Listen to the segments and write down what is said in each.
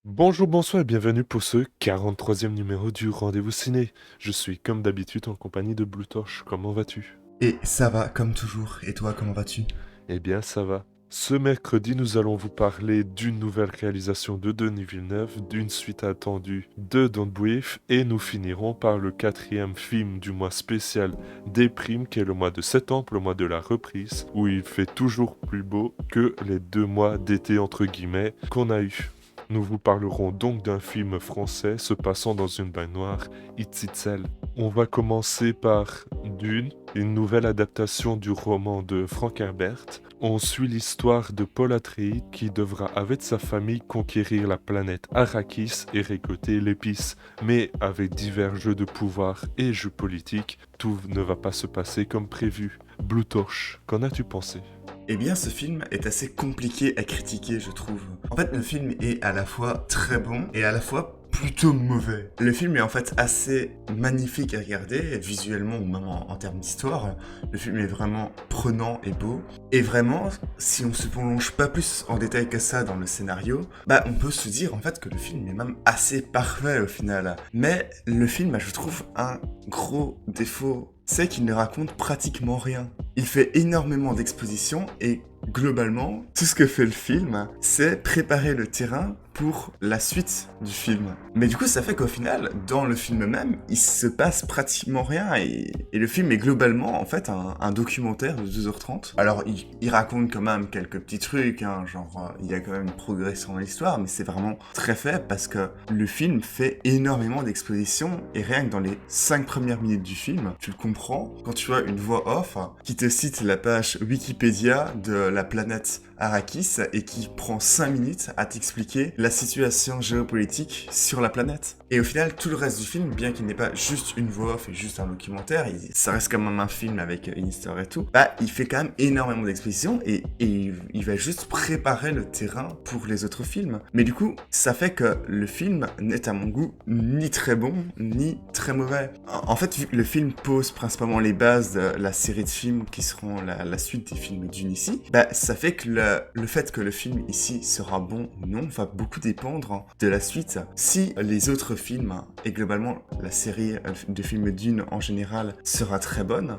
Bonjour, bonsoir et bienvenue pour ce 43e numéro du Rendez-vous Ciné. Je suis comme d'habitude en compagnie de Blue Torch. Comment vas-tu? Et ça va, comme toujours. Et toi, comment vas-tu? Eh bien, ça va. Ce mercredi, nous allons vous parler d'une nouvelle réalisation de Denis Villeneuve, d'une suite attendue de Don't Breathe, et nous finirons par le quatrième film du mois spécial des primes, qui est le mois de septembre, le mois de la reprise, où il fait toujours plus beau que les 2 mois d'été entre guillemets qu'on a eu. Nous vous parlerons donc d'un film français se passant dans une baignoire, Itzitzel. On va commencer par Dune, une nouvelle adaptation du roman de Frank Herbert. On suit l'histoire de Paul Atreides qui devra avec sa famille conquérir la planète Arrakis et récolter l'épice. Mais avec divers jeux de pouvoir et jeux politiques, tout ne va pas se passer comme prévu. Blue Torch, qu'en as-tu pensé? Eh bien, ce film est assez compliqué à critiquer, je trouve. En fait, le film est à la fois très bon et à la fois plutôt mauvais. Le film est en fait assez magnifique à regarder, visuellement ou même en termes d'histoire. Le film est vraiment prenant et beau. Et vraiment, si on se plonge pas plus en détail que ça dans le scénario, on peut se dire en fait que le film est même assez parfait au final. Mais le film a, je trouve, un gros défaut, c'est qu'il ne raconte pratiquement rien. Il fait énormément d'expositions et globalement, tout ce que fait le film, c'est préparer le terrain pour la suite du film. Mais du coup, ça fait qu'au final, dans le film même, il se passe pratiquement rien et le film est globalement en fait un documentaire de 2h30. Alors, il raconte quand même quelques petits trucs, hein, genre il y a quand même une progression dans l'histoire, mais c'est vraiment très faible parce que le film fait énormément d'expositions et rien que dans les 5 premières minutes du film, tu le comprends quand tu as une voix off qui te cite la page Wikipédia de la planète Arrakis et qui prend 5 minutes à t'expliquer la situation géopolitique sur la planète. Et au final, tout le reste du film, bien qu'il n'ait pas juste une voix off et juste un documentaire, ça reste quand même un film avec une histoire et tout, il fait quand même énormément d'expositions et il va juste préparer le terrain pour les autres films. Mais du coup, ça fait que le film n'est à mon goût ni très bon, ni très mauvais. En fait, vu que le film pose principalement les bases de la série de films qui seront la suite des films d'une ici, ça fait que le fait que le film ici sera bon ou non va beaucoup dépendre de la suite. Si les autres films et globalement la série de films d'une en général sera très bonne,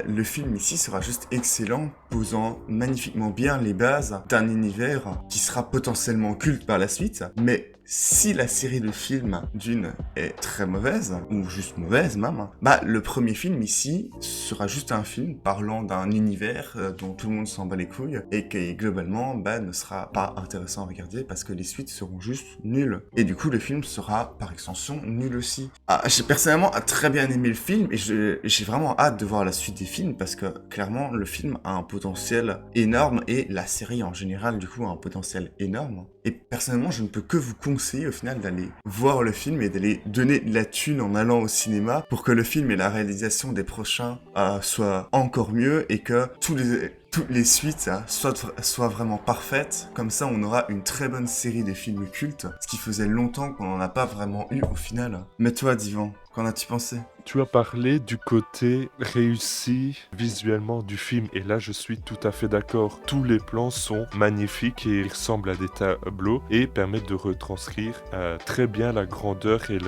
le film ici sera juste excellent, posant magnifiquement bien les bases d'un univers qui sera potentiellement culte par la suite, mais si la série de films d'une est très mauvaise, ou juste mauvaise même, le premier film ici sera juste un film parlant d'un univers dont tout le monde s'en bat les couilles et qui globalement ne sera pas intéressant à regarder parce que les suites seront juste nulles. Et du coup le film sera par extension nul aussi. J'ai personnellement très bien aimé le film et j'ai vraiment hâte de voir la suite des films parce que clairement le film a un potentiel énorme et la série en général du coup a un potentiel énorme. Et personnellement je ne peux que vous conseiller au final d'aller voir le film et d'aller donner de la thune en allant au cinéma pour que le film et la réalisation des prochains soient encore mieux et que toutes les suites soient vraiment parfaites. Comme ça, on aura une très bonne série de films cultes, ce qui faisait longtemps qu'on n'en a pas vraiment eu au final. Mais toi, Divan, qu'en as-tu pensé? Tu as parlé du côté réussi visuellement du film et là je suis tout à fait d'accord. Tous les plans sont magnifiques et ils ressemblent à des tableaux et permettent de retranscrire très bien la grandeur et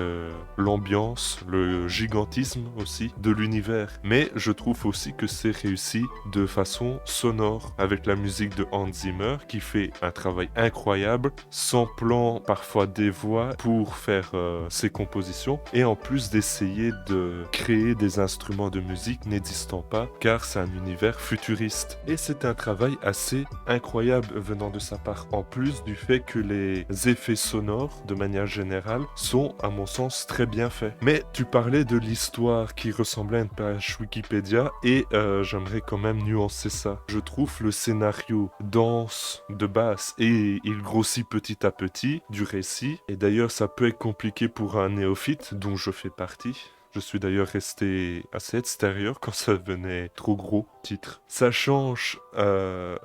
l'ambiance, le gigantisme aussi de l'univers. Mais je trouve aussi que c'est réussi de façon sonore avec la musique de Hans Zimmer qui fait un travail incroyable, samplant parfois des voix pour faire ses compositions et en plus d'essayer de créer des instruments de musique n'existant pas car c'est un univers futuriste. Et c'est un travail assez incroyable venant de sa part en plus du fait que les effets sonores de manière générale sont à mon sens très bien faits. Mais tu parlais de l'histoire qui ressemblait à une page Wikipédia et j'aimerais quand même nuancer ça. Je trouve le scénario dense de base et il grossit petit à petit du récit et d'ailleurs ça peut être compliqué pour un néophyte dont je fais partie. Je suis d'ailleurs resté assez extérieur quand ça devenait trop gros. titre. Ça change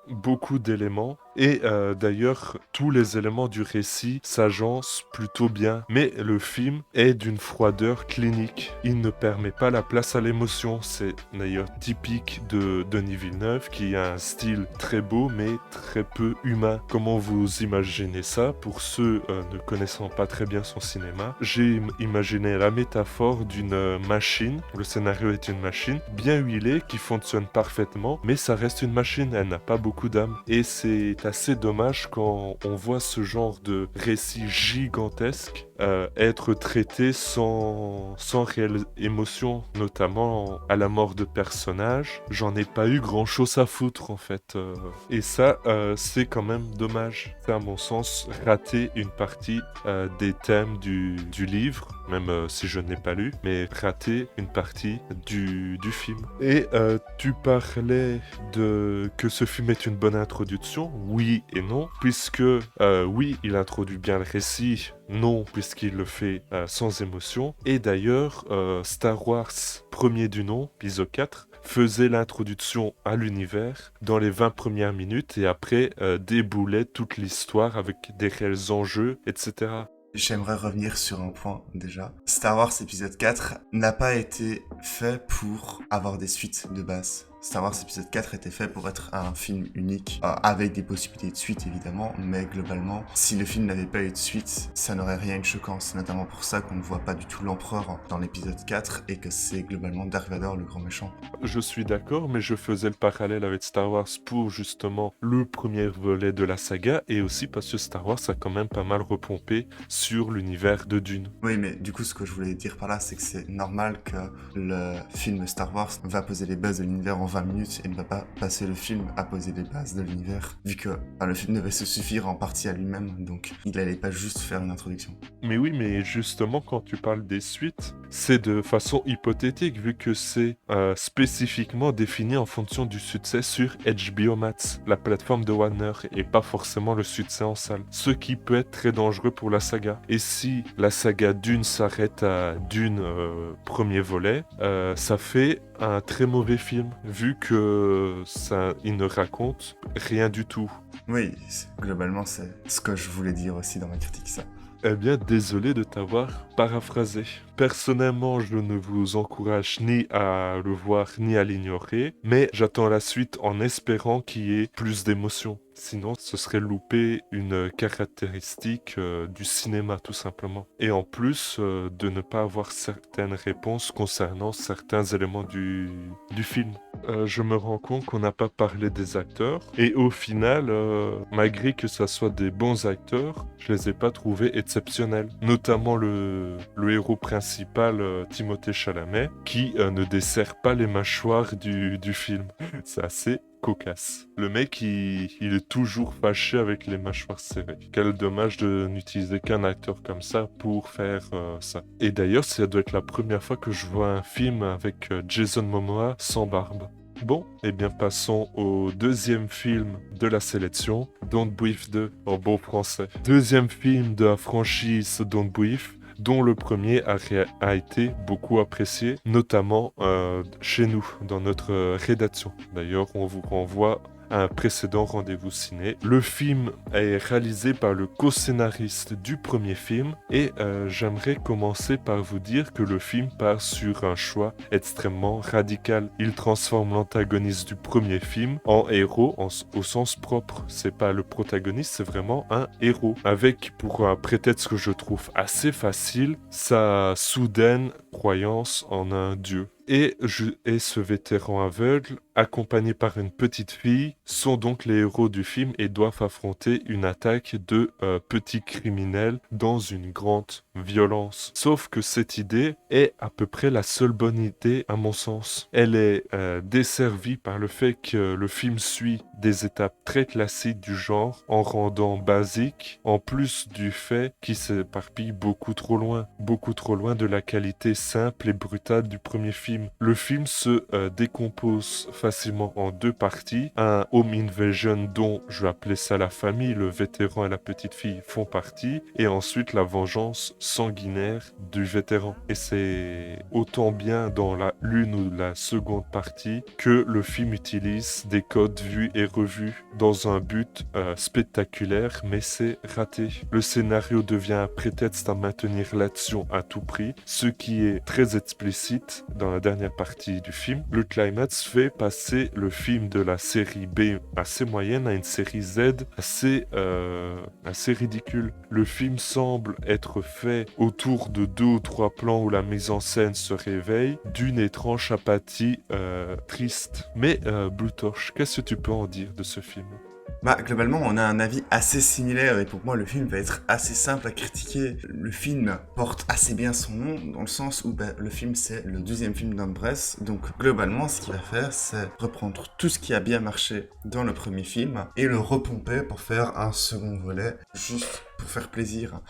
beaucoup d'éléments. Et d'ailleurs, tous les éléments du récit s'agencent plutôt bien. Mais le film est d'une froideur clinique. Il ne permet pas la place à l'émotion. C'est d'ailleurs typique de Denis Villeneuve, qui a un style très beau, mais très peu humain. Comment vous imaginez ça? Pour ceux ne connaissant pas très bien son cinéma, j'ai imaginé la métaphore d'une machine. Le scénario est une machine bien huilée qui fonctionne parfaitement, mais ça reste une machine, elle n'a pas beaucoup d'âme. Et c'est assez dommage quand on voit ce genre de récit gigantesque être traité sans réelle émotion, notamment à la mort de personnages. J'en ai pas eu grand chose à foutre en fait. Et ça, c'est quand même dommage. C'est à mon sens rater une partie des thèmes du livre, même si je n'ai pas lu, mais rater une partie du film. Et tu parlais de que ce film est une bonne introduction, oui et non, puisque oui, il introduit bien le récit, non, puisqu'il le fait sans émotion. Et d'ailleurs, Star Wars, premier du nom, épisode 4, faisait l'introduction à l'univers dans les 20 premières minutes et après déboulait toute l'histoire avec des réels enjeux, etc. J'aimerais revenir sur un point déjà. Star Wars épisode 4 n'a pas été fait pour avoir des suites de base. Star Wars épisode 4 était fait pour être un film unique, avec des possibilités de suite évidemment, mais globalement, si le film n'avait pas eu de suite, ça n'aurait rien de choquant. C'est notamment pour ça qu'on ne voit pas du tout l'empereur dans l'épisode 4 et que c'est globalement Dark Vador le grand méchant. Je suis d'accord, mais je faisais le parallèle avec Star Wars pour justement le premier volet de la saga et aussi parce que Star Wars a quand même pas mal repompé sur l'univers de Dune. Oui, mais du coup, ce que je voulais dire par là, c'est que c'est normal que le film Star Wars va poser les bases de l'univers en 20 minutes et ne va pas passer le film à poser les bases de l'univers, vu que le film devait se suffire en partie à lui-même, donc il allait pas juste faire une introduction. Mais oui, mais justement, quand tu parles des suites, c'est de façon hypothétique, vu que c'est spécifiquement défini en fonction du succès sur HBO Max, la plateforme de Warner, et pas forcément le succès en salle. Ce qui peut être très dangereux pour la saga. Et si la saga Dune s'arrête à Dune premier volet, ça fait un très mauvais film, vu que ça, il ne raconte rien du tout. Oui, globalement, c'est ce que je voulais dire aussi dans ma critique, ça. Eh bien, désolé de t'avoir paraphrasé. Personnellement, je ne vous encourage ni à le voir ni à l'ignorer, mais j'attends la suite en espérant qu'il y ait plus d'émotion. Sinon, ce serait louper une caractéristique du cinéma, tout simplement. Et en plus, de ne pas avoir certaines réponses concernant certains éléments du film. Je me rends compte qu'on n'a pas parlé des acteurs. Et au final, malgré que ça soit des bons acteurs, je les ai pas trouvés exceptionnels. Notamment le héros principal, Timothée Chalamet, qui ne dessert pas les mâchoires du film. C'est assez cocasse. Le mec, il est toujours fâché avec les mâchoires serrées. Quel dommage de n'utiliser qu'un acteur comme ça pour faire ça. Et d'ailleurs, ça doit être la première fois que je vois un film avec Jason Momoa sans barbe. Bon, eh bien passons au deuxième film de la sélection, Don't Breathe 2 en bon français. Deuxième film de la franchise Don't Breathe, dont le premier a été beaucoup apprécié, notamment chez nous, dans notre rédaction. D'ailleurs, on vous renvoie à un précédent rendez-vous ciné. Le film est réalisé par le co-scénariste du premier film et j'aimerais commencer par vous dire que le film part sur un choix extrêmement radical. Il transforme l'antagoniste du premier film en héros au sens propre. C'est pas le protagoniste, c'est vraiment un héros. Avec, pour un prétexte que je trouve assez facile, sa soudaine croyance en un dieu. Et ce vétéran aveugle, accompagné par une petite fille, sont donc les héros du film et doivent affronter une attaque de petits criminels dans une grande violence. Sauf que cette idée est à peu près la seule bonne idée à mon sens. Elle est desservie par le fait que le film suit des étapes très classiques du genre en rendant basique, en plus du fait qu'il s'éparpille beaucoup trop loin de la qualité simple et brutale du premier film. Le film se décompose facilement en deux parties. Un home invasion dont je vais appeler ça la famille, le vétéran et la petite fille font partie. Et ensuite la vengeance sanguinaire du vétéran. Et c'est autant bien dans l'une ou la seconde partie que le film utilise des codes vus et revus dans un but spectaculaire, mais c'est raté. Le scénario devient un prétexte à maintenir l'action à tout prix, ce qui est très explicite dans la dernière partie du film. Le climax fait passer le film de la série B assez moyenne à une série Z assez ridicule. Le film semble être fait autour de 2 ou 3 plans où la mise en scène se réveille d'une étrange apathie triste. Mais Blue Torch, qu'est-ce que tu peux en dire de ce film ? Bah, globalement, on a un avis assez similaire et pour moi, le film va être assez simple à critiquer. Le film porte assez bien son nom dans le sens où le film, c'est le deuxième film d'Umbress. Donc, globalement, ce qu'il va faire, c'est reprendre tout ce qui a bien marché dans le premier film et le repomper pour faire un second volet, juste pour faire plaisir.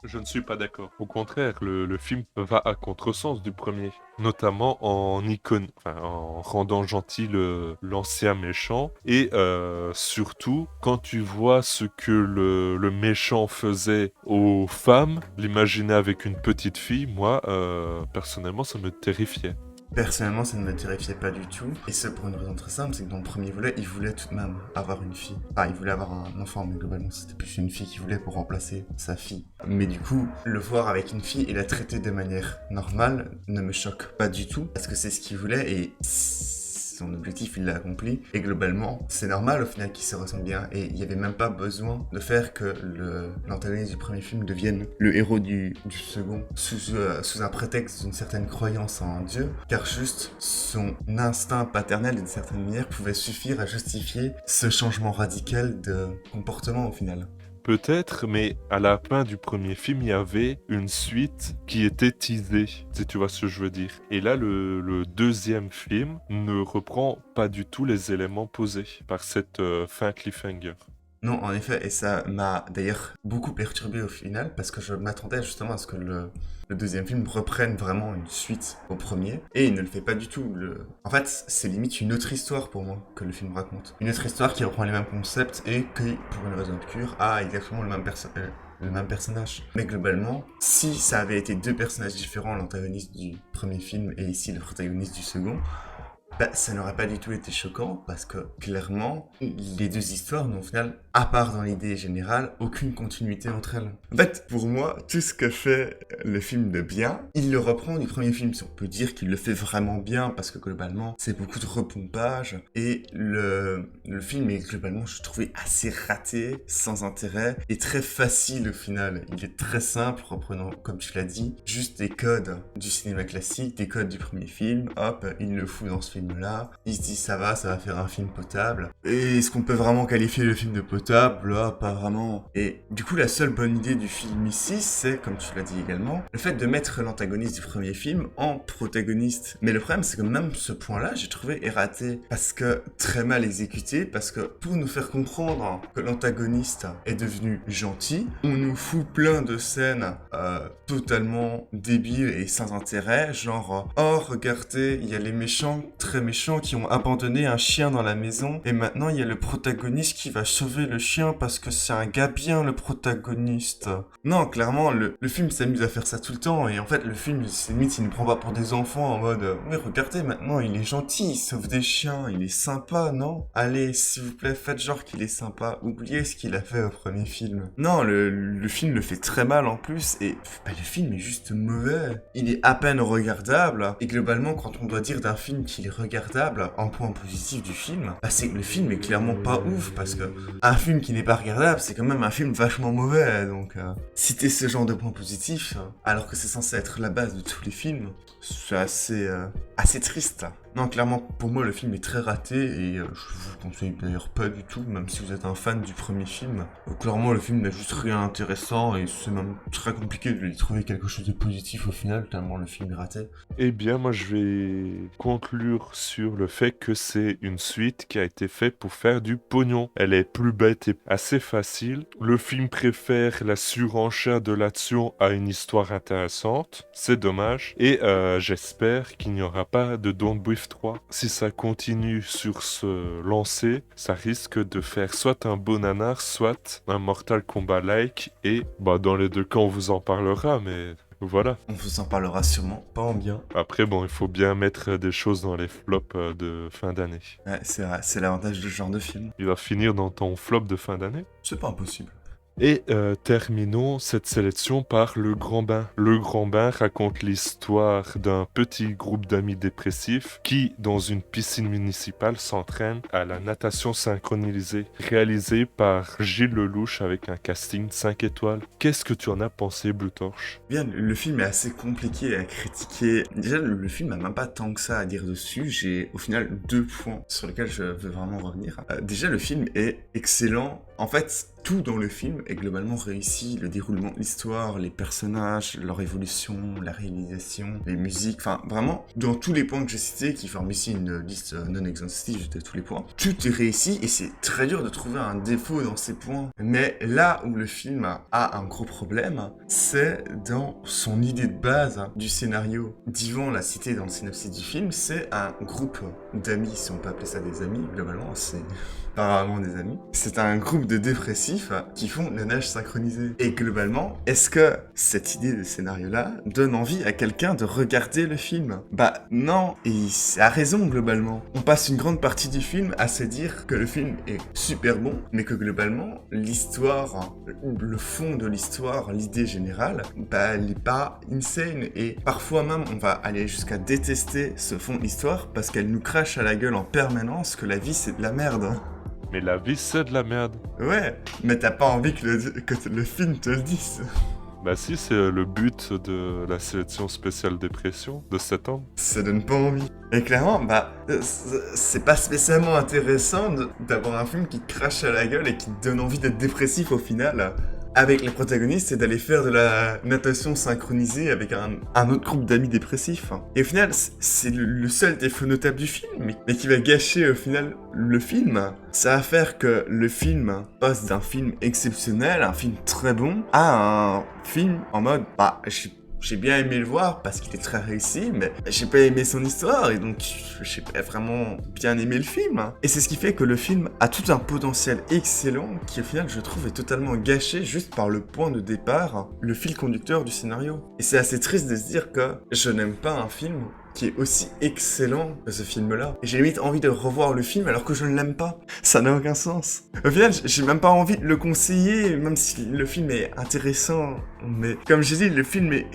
Je ne suis pas d'accord. Au contraire, le film va à contresens du premier, notamment en rendant gentil l'ancien méchant, et surtout quand tu vois ce que le méchant faisait aux femmes, l'imaginer avec une petite fille, moi, personnellement, ça me terrifiait. Personnellement, ça ne me terrifiait pas du tout. Et c'est pour une raison très simple, c'est que dans le premier volet, il voulait tout de même avoir une fille. Enfin, il voulait avoir un enfant, mais globalement, c'était plus une fille qu'il voulait pour remplacer sa fille. Mais du coup, le voir avec une fille et la traiter de manière normale ne me choque pas du tout, parce que c'est ce qu'il voulait et son objectif, il l'a accompli. Et globalement, c'est normal au final qu'ils se ressemblent bien. Et il n'y avait même pas besoin de faire que l'antagoniste du premier film devienne le héros du second sous un prétexte d'une certaine croyance en Dieu. Car juste son instinct paternel, d'une certaine manière, pouvait suffire à justifier ce changement radical de comportement au final. Peut-être, mais à la fin du premier film, il y avait une suite qui était teasée, si tu vois ce que je veux dire. Et là, le deuxième film ne reprend pas du tout les éléments posés par cette fin cliffhanger. Non, en effet, et ça m'a d'ailleurs beaucoup perturbé au final, parce que je m'attendais justement à ce que le deuxième film reprenne vraiment une suite au premier, et il ne le fait pas du tout. En fait, c'est limite une autre histoire pour moi que le film raconte. Une autre histoire qui reprend les mêmes concepts et qui, pour une raison obscure, a exactement le même personnage. Mais globalement, si ça avait été deux personnages différents, l'antagoniste du premier film et ici le protagoniste du second, ça n'aurait pas du tout été choquant parce que clairement, les deux histoires n'ont au final, à part dans l'idée générale, aucune continuité entre elles. En fait, pour moi, tout ce que fait le film de bien, il le reprend du premier film. Si on peut dire qu'il le fait vraiment bien parce que globalement, c'est beaucoup de repompage et le film est globalement, je trouvais, assez raté, sans intérêt et très facile au final. Il est très simple, reprenant, comme tu l'as dit, juste des codes du cinéma classique, des codes du premier film, hop, il le fout dans ce film-là, il se dit ça va faire un film potable. Et est-ce qu'on peut vraiment qualifier le film de potable? Là, pas vraiment. Et du coup, la seule bonne idée du film ici, c'est, comme tu l'as dit également, le fait de mettre l'antagoniste du premier film en protagoniste. Mais le problème, c'est que même ce point-là, j'ai trouvé est raté, parce que très mal exécuté, parce que pour nous faire comprendre que l'antagoniste est devenu gentil, on nous fout plein de scènes totalement débiles et sans intérêt, genre oh regardez, il y a les méchants, très méchants, qui ont abandonné un chien dans la maison, et maintenant il y a le protagoniste qui va sauver le chien parce que c'est un gars bien, le protagoniste. Non, clairement, le film s'amuse à faire ça tout le temps, et en fait le film, c'est limite, il ne prend pas pour des enfants en mode oui regardez, maintenant il est gentil, il sauve des chiens, il est sympa, non? Allez, s'il vous plaît, faites genre qu'il est sympa, oubliez ce qu'il a fait au premier film. Non, le film le fait très mal en plus, et le film est juste mauvais. Il est à peine regardable, et globalement, quand on doit dire d'un film qu'il est regardable, en point positif du film, c'est que le film est clairement pas ouf, parce que un film qui n'est pas regardable, c'est quand même un film vachement mauvais, donc citer ce genre de points positifs, alors que c'est censé être la base de tous les films, c'est assez triste. Non, clairement, pour moi, le film est très raté et je vous le conseille d'ailleurs pas du tout, même si vous êtes un fan du premier film. Clairement, le film n'a juste rien d'intéressant et c'est même très compliqué de lui trouver quelque chose de positif au final, tellement le film est raté. Eh bien, moi, je vais conclure sur le fait que c'est une suite qui a été faite pour faire du pognon. Elle est plus bête et assez facile. Le film préfère la surenchère de l'action à une histoire intéressante. C'est dommage. Et j'espère qu'il n'y aura pas de Don't Breathe 3. Si ça continue sur ce lancer, ça risque de faire soit un bon nanar, soit un Mortal Kombat-like. Et bah, dans les deux cas, on vous en parlera, mais... Voilà. On vous en parlera sûrement, pas en bien. Après, bon, il faut bien mettre des choses dans les flops de fin d'année. Ouais, c'est vrai, c'est l'avantage de ce genre de film. Il va finir dans ton flop de fin d'année. C'est pas impossible. Et terminons cette sélection par Le Grand Bain. Le Grand Bain raconte l'histoire d'un petit groupe d'amis dépressifs qui, dans une piscine municipale, s'entraînent à la natation synchronisée, réalisée par Gilles Lelouch avec un casting 5 étoiles. Qu'est-ce que tu en as pensé, Blue Torch? Bien, le film est assez compliqué à critiquer. Déjà, le film n'a même pas tant que ça à dire dessus. J'ai au final 2 points sur lesquels je veux vraiment revenir. Déjà, le film est excellent. En fait, tout dans le film est globalement réussi. Le déroulement de l'histoire, les personnages, leur évolution, la réalisation, les musiques, enfin vraiment, dans tous les points que j'ai cités, qui forment ici une liste non exhaustive de tous les points, tout est réussi et c'est très dur de trouver un défaut dans ces points. Mais là où le film a un gros problème, c'est dans son idée de base du scénario. Divan l'a cité dans le synopsis du film, c'est un groupe d'amis, si on peut appeler ça des amis, globalement, c'est... pas vraiment des amis. C'est un groupe de dépressifs qui font la nage synchronisée. Et globalement, est-ce que cette idée de scénario-là donne envie à quelqu'un de regarder le film? Bah non, et ça a raison globalement. On passe une grande partie du film à se dire que le film est super bon, mais que globalement, l'histoire, le fond de l'histoire, l'idée générale, bah elle est pas insane. Et parfois même, on va aller jusqu'à détester ce fond de l'histoire parce qu'elle nous crache à la gueule en permanence que la vie c'est de la merde. Mais la vie, c'est de la merde. Ouais, mais t'as pas envie que le film te le dise. Bah si, c'est le but de la sélection spéciale dépression de septembre. Ça donne pas envie. Et clairement, bah, c'est pas spécialement intéressant d'avoir un film qui te crache à la gueule et qui te donne envie d'être dépressif au final. Avec les protagonistes, c'est d'aller faire de la natation synchronisée avec un autre groupe d'amis dépressifs. Et au final, c'est le seul défaut notable du film, mais qui va gâcher au final le film. Ça va faire que le film passe d'un film exceptionnel, un film très bon, à un film en mode, bah, j'ai bien aimé le voir parce qu'il est très réussi, mais j'ai pas aimé son histoire et donc j'ai pas vraiment bien aimé le film. Et c'est ce qui fait que le film a tout un potentiel excellent qui au final je trouve est totalement gâché juste par le point de départ, le fil conducteur du scénario. Et c'est assez triste de se dire que je n'aime pas un film qui est aussi excellent que ce film-là. Et j'ai limite envie de revoir le film alors que je ne l'aime pas. Ça n'a aucun sens. Au final, j'ai même pas envie de le conseiller, même si le film est intéressant. Mais comme j'ai dit, le film est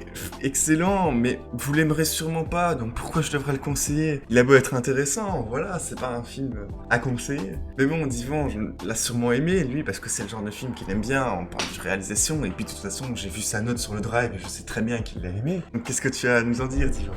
excellent, mais vous l'aimerez sûrement pas, donc pourquoi je devrais le conseiller? Il a beau être intéressant, voilà, c'est pas un film à conseiller. Mais bon, Divan l'a sûrement aimé, lui, parce que c'est le genre de film qu'il aime bien, on parle de réalisation, et puis de toute façon, j'ai vu sa note sur le drive et je sais très bien qu'il l'a aimé. Donc qu'est-ce que tu as à nous en dire, Divan?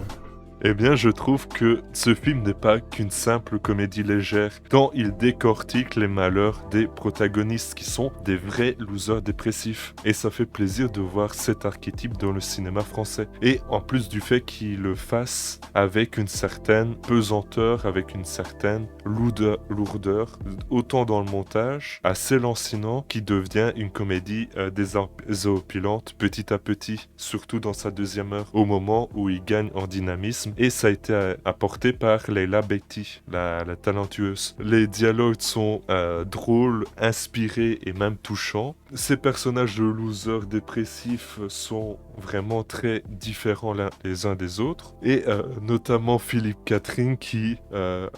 Eh bien, je trouve que ce film n'est pas qu'une simple comédie légère, tant il décortique les malheurs des protagonistes qui sont des vrais losers dépressifs. Et ça fait plaisir de voir cet archétype dans le cinéma français. Et en plus du fait qu'il le fasse avec une certaine pesanteur, avec une certaine lourdeur, autant dans le montage, assez lancinant, qui devient une comédie désopilante petit à petit, surtout dans sa deuxième heure, au moment où il gagne en dynamisme. Et ça a été apporté par Leila Bekti, la talentueuse. Les dialogues sont drôles, inspirés et même touchants. Ces personnages de losers dépressifs sont vraiment très différents les uns des autres. Et notamment Philippe Catherine qui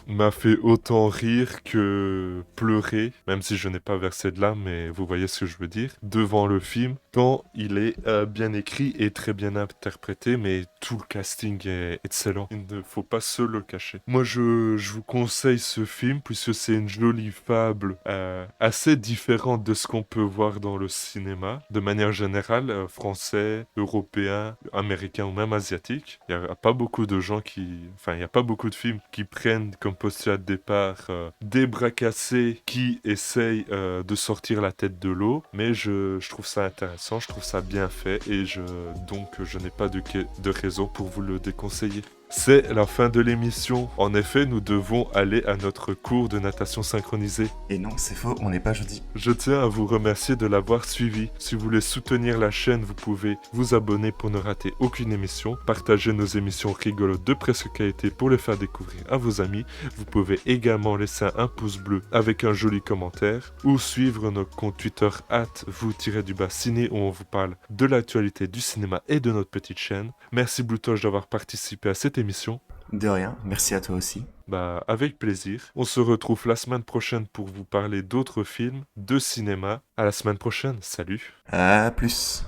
m'a fait autant rire que pleurer, même si je n'ai pas versé de larmes, mais vous voyez ce que je veux dire, devant le film. tant il est bien écrit et très bien interprété, mais tout le casting est excellent. Il ne faut pas se le cacher. Moi, je vous conseille ce film puisque c'est une jolie fable assez différente de ce qu'on peut voir dans le cinéma, de manière générale, français, européen, américain ou même asiatique. Il n'y a pas beaucoup de gens Enfin, il n'y a pas beaucoup de films qui prennent comme postulat de départ des bras cassés qui essayent de sortir la tête de l'eau, mais je trouve ça intéressant, je trouve ça bien fait et donc je n'ai pas de raison pour vous le déconseiller. C'est la fin de l'émission. En effet, nous devons aller à notre cours de natation synchronisée. Et non, c'est faux, on n'est pas jeudi. Je tiens à vous remercier de l'avoir suivi. Si vous voulez soutenir la chaîne, vous pouvez vous abonner pour ne rater aucune émission, partager nos émissions rigolotes de presque qualité pour les faire découvrir à vos amis. Vous pouvez également laisser un pouce bleu avec un joli commentaire ou suivre notre compte Twitter @vous-ciné où on vous parle de l'actualité du cinéma et de notre petite chaîne. Merci Bluetoche d'avoir participé à cette émission. De rien, merci à toi aussi. Bah, avec plaisir. On se retrouve la semaine prochaine pour vous parler d'autres films, de cinéma. À la semaine prochaine. Salut. À plus.